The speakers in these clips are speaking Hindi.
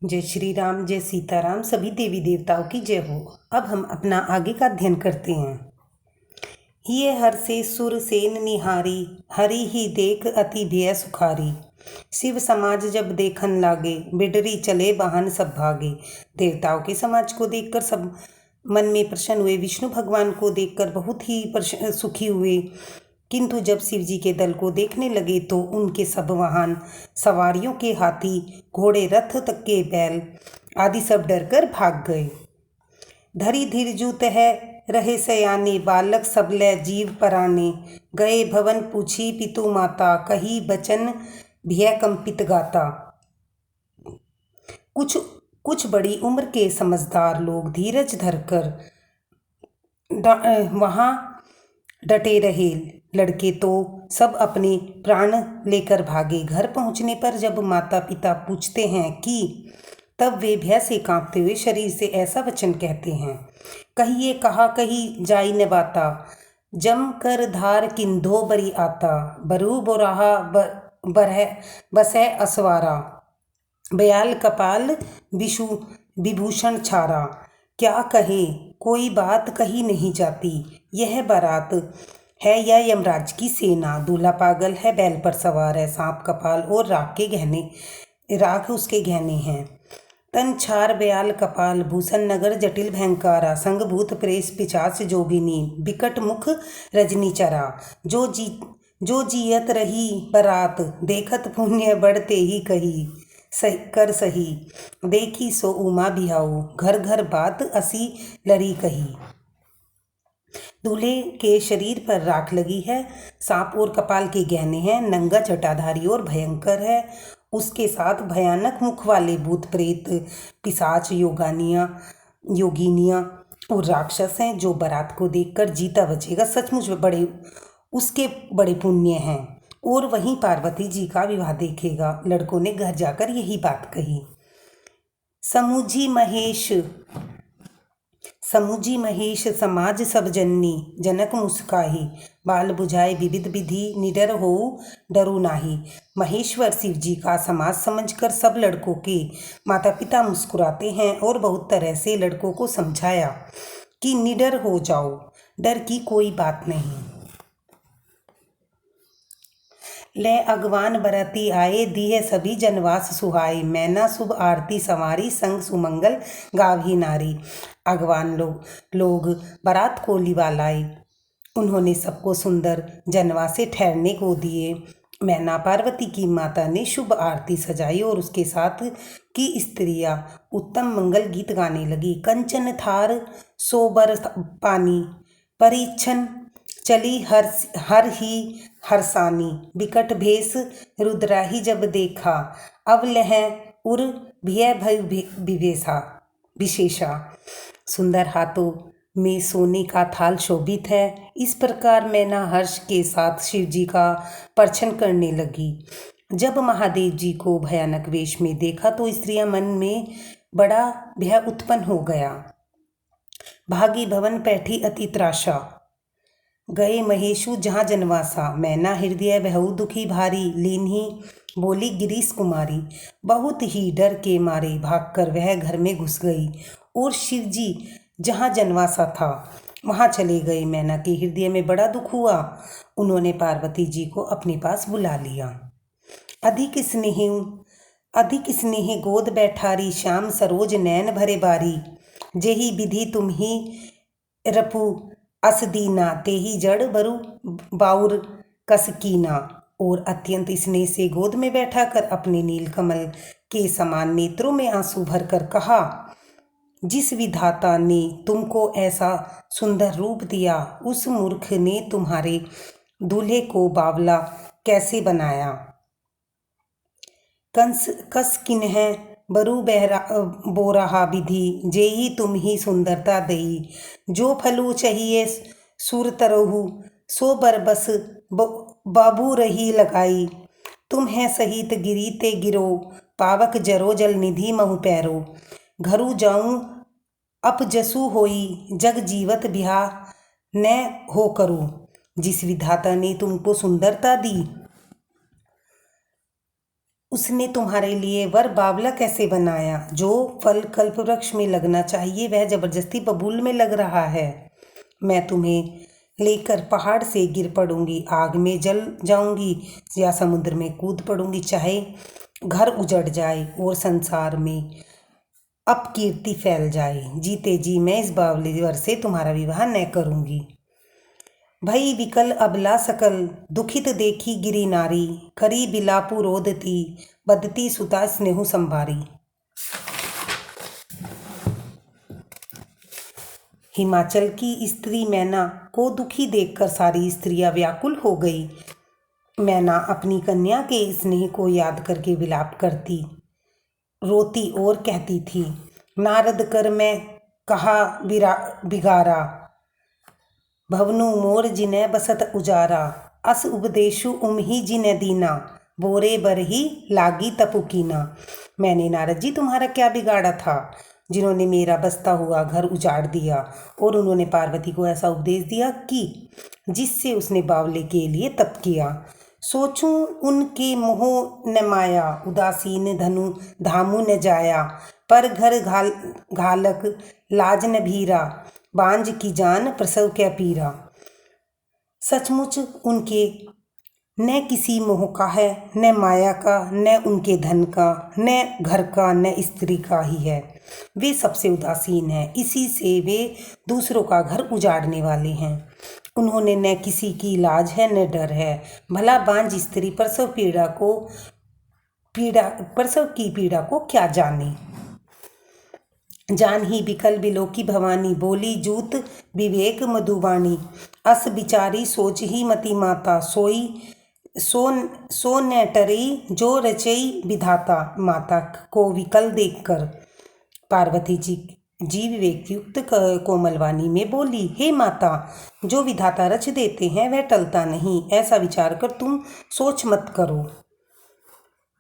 जय श्री राम, जय सीताराम, सभी देवी देवताओं की जय हो। अब हम अपना आगे का अध्ययन करते हैं। ये हर से सुर सेन निहारी, हरि ही देख अति भय सुखारी। शिव समाज जब देखन लागे, बिडरी चले वाहन सब भागे। देवताओं के समाज को देखकर सब मन में प्रसन्न हुए, विष्णु भगवान को देखकर बहुत ही सुखी हुए। किंतु जब शिव जी के दल को देखने लगे तो उनके सब वाहन, सवारियों के हाथी, घोड़े, रथ तक के बैल आदि सब डरकर भाग गए। धरी धीर जूत है रहे सयाने, बालक सबले जीव पराने। गए भवन पूछी पितु माता, कही बचन भय कंपित गाता। कुछ बड़ी उम्र के समझदार लोग धीरज धरकर वहाँ डटे रहे। लड़के तो सब अपने प्राण लेकर भागे। घर पहुँचने पर जब माता पिता पूछते हैं कि तब वे भय से कांपते हुए शरीर से ऐसा वचन कहते हैं, कहिए कहा कही जाई न बाता, जम कर धार किंधो बरी आता। बरू बोराहा बरह बसै असवारा, बयाल कपाल विभूषण छारा। क्या कहे कोई बात कही नहीं जाती, यह बारात है या यमराज की सेना। दूल्हा पागल है, बैल पर सवार है, सांप कपाल और राख उसके गहने हैं। तन छार बयाल कपाल, भूषण नगर जटिल भयंकारा। संग भूत प्रेस पिशाच जोगिनी, बिकट मुख रजनी चरा। जो जियत रही बरात, देखत पुण्य बढ़ते ही कही। कर सही देखी सो उमा बिहाऊ, घर घर बात असी लरी कही। दूल्हे के शरीर पर राख लगी है, सांप और कपाल के गहने हैं, नंगा जटाधारी और भयंकर है। उसके साथ भयानक मुख वाले भूत प्रेत पिशाच योगिनियाँ और राक्षस हैं। जो बारात को देखकर जीता बचेगा, सचमुच उसके बड़े पुण्य हैं। और वहीं पार्वती जी का विवाह देखेगा। लड़कों ने घर जाकर यही बात कही। समूजी महेश समाज सब जननी, जनक मुस्काही। बाल बुझाए विविध विधि, निडर हो डरू नाही। महेश्वर शिव जी का समाज समझकर सब लड़कों के माता पिता मुस्कुराते हैं और बहुत तरह से लड़कों को समझाया कि निडर हो जाओ, डर की कोई बात नहीं। ले अगवान बरती आए, दिए सभी जनवास सुहाए। मैना शुभ आरती संवारी, संग सुमंगल गावही नारी। अगवान लोग बारात को लिवा लाए। उन्होंने सबको सुंदर जनवासे ठहरने को दिए। मैना पार्वती की माता ने शुभ आरती सजाई और उसके साथ की स्त्रियां उत्तम मंगल गीत गाने लगी। कंचन थार सोबर पानी, परीक्षण चली हर ही हरसानी। बिकट भेष रुद्राही जब देखा, अब लह उर भय भय विशेषा। सुंदर हाथों में सोने का थाल शोभित है। इस प्रकार मैना हर्ष के साथ शिव जी का परछन करने लगी। जब महादेव जी को भयानक वेश में देखा तो स्त्रियां मन में बड़ा भय उत्पन्न हो गया। भागी भवन पैठी अति त्रासा, गए महेशु जहाँ जनवासा। मैना हृदय बहु दुखी भारी, लीन्ही बोली गिरीश कुमारी। बहुत ही डर के मारे भागकर वह घर में घुस गई और शिव जी जहाँ जनवासा था वहाँ चले गए। मैना के हृदय में बड़ा दुख हुआ। उन्होंने पार्वती जी को अपने पास बुला लिया। अधिक स्नेह गोद बैठारी, श्याम सरोज नैन भरे बारी। जेही विधि तुम ही रपु अस दीना, तेही जड़ बरु बाउर कसकीना। और अत्यंत स्नेह से गोद में बैठाकर अपने नीलकमल के समान नेत्रों में आंसू भरकर कहा, जिस विधाता ने तुमको ऐसा सुंदर रूप दिया, उस मूर्ख ने तुम्हारे दूल्हे को बावला कैसे बनाया। कस किन्ह बरु बोराहा विधि, जेही तुम ही सुंदरता दई। जो फलू चाहिए सुर तरहु, सो बरबस बाबू रही लगाई। तुम है सहित गिरी ते गिरो, पावक जरो जल निधि महु पैरो। घरु जाऊं अप जसु होई, जग जीवत बिहा न हो करू। जिस विधाता ने तुमको सुंदरता दी उसने तुम्हारे लिए वर बावला कैसे बनाया? जो फल कल्पवृक्ष में लगना चाहिए वह जबरदस्ती बबूल में लग रहा है। मैं तुम्हें लेकर पहाड़ से गिर पड़ूंगी, आग में जल जाऊंगी या समुद्र में कूद पड़ूंगी, चाहे घर उजड़ जाए और संसार में अपकीर्ति फैल जाए, जीते जी मैं इस बावले वर से तुम्हारा विवाह न करूंगी। भई विकल अबला सकल दुखित देखी गिरी नारी, करी बिलापु रोदती बदती सुता स्नेहु संभारी। हिमाचल की स्त्री मैना को दुखी देखकर सारी स्त्रियां व्याकुल हो गई। मैना अपनी कन्या के स्नेह को याद करके विलाप करती, रोती और कहती थी, नारद कर मैं कहा बिगारा, भवनु मोर जिने बसत उजारा, अस उपदेशु उमही जिने दीना, बोरे बर ही लागी तपुकीना। मैंने नारद जी तुम्हारा क्या बिगाड़ा था, जिन्होंने मेरा बसता हुआ घर उजाड़ दिया और उन्होंने पार्वती को ऐसा उपदेश दिया कि जिससे उसने बावले के लिए तप किया। सोचूं उनके मोह न माया, उदासीन धनु धामु न जाया, पर घर घालक लाज न भीरा, बांझ की जान प्रसव क्या पीरा। सचमुच उनके न किसी मोह का है, न माया का, न उनके धन का, न घर का, न स्त्री का ही है। वे सबसे उदासीन हैं, इसी से वे दूसरों का घर उजाड़ने वाले हैं। उन्होंने न किसी की लाज है न डर है। भला बांझ स्त्री प्रसव की पीड़ा को क्या जाने। जान ही बिकल बिलो की भवानी, बोली जूत विवेक मधुबानी, अस बिचारी सोच ही मती माता, सो न टरी जो रचई विधाता। माता को विकल देखकर पार्वती जी विवेकयुक्त कोमलवाणी में बोली, हे माता, जो विधाता रच देते हैं वह टलता नहीं, ऐसा विचार कर तुम सोच मत करो।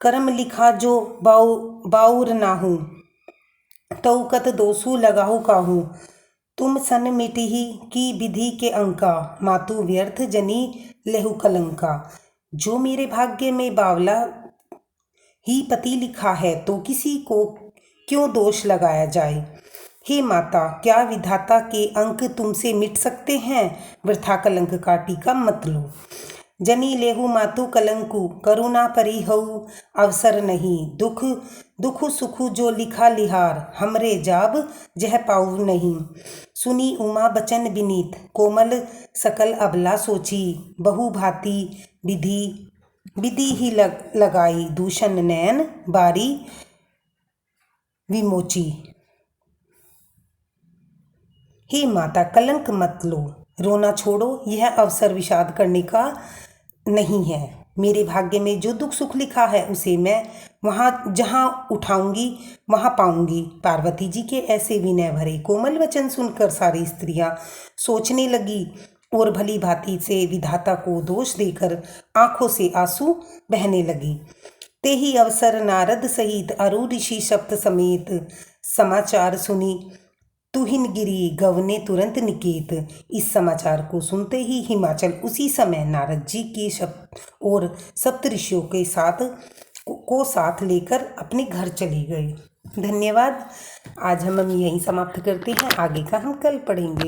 कर्म लिखा जो बाउर ना हूँ, तौकत दोसू लगाहू काहू, तुम सन मिटिही की विधि के अंका, मातु व्यर्थ जनी लेहु कलंका। जो मेरे भाग्य में बावला ही पति लिखा है तो किसी को क्यों दोष लगाया जाए। हे माता, क्या विधाता के अंक तुमसे मिट सकते हैं? वृथा कलंक का टीका मत लो। जनी लेहु मातु कलंकु, करुणा परिहऊ अवसर नहीं, दुख सुख जो लिखा लिहार, हमरे जाब जह पाऊ नहीं। सुनी उमा बचन विनीत, कोमल सकल अबला सोची, बहु भांति विधि ही लगाई, दूषण नैन बारी विमोची। हे माता, कलंक मत लो, रोना छोड़ो, यह अवसर विषाद करने का नहीं है। मेरे भाग्य में जो दुख सुख लिखा है उसे मैं वहाँ जहाँ उठाऊंगी वहाँ पाऊंगी। पार्वती जी के ऐसे विनय भरे कोमल वचन सुनकर सारी स्त्रियां सोचने लगी और भली भांति से विधाता को दोष देकर आंखों से आंसू बहने लगी। ते ही अवसर नारद सहित अरु ऋषि सप्त समेत समाचार सुनी, तुहिन गिरी गवने तुरंत निकेत। इस समाचार को सुनते ही हिमाचल उसी समय नारद जी के शब्द और सप्त ऋषियों के साथ लेकर अपने घर चली गई। धन्यवाद। आज हम यहीं समाप्त करते हैं, आगे का हम कल पढ़ेंगे।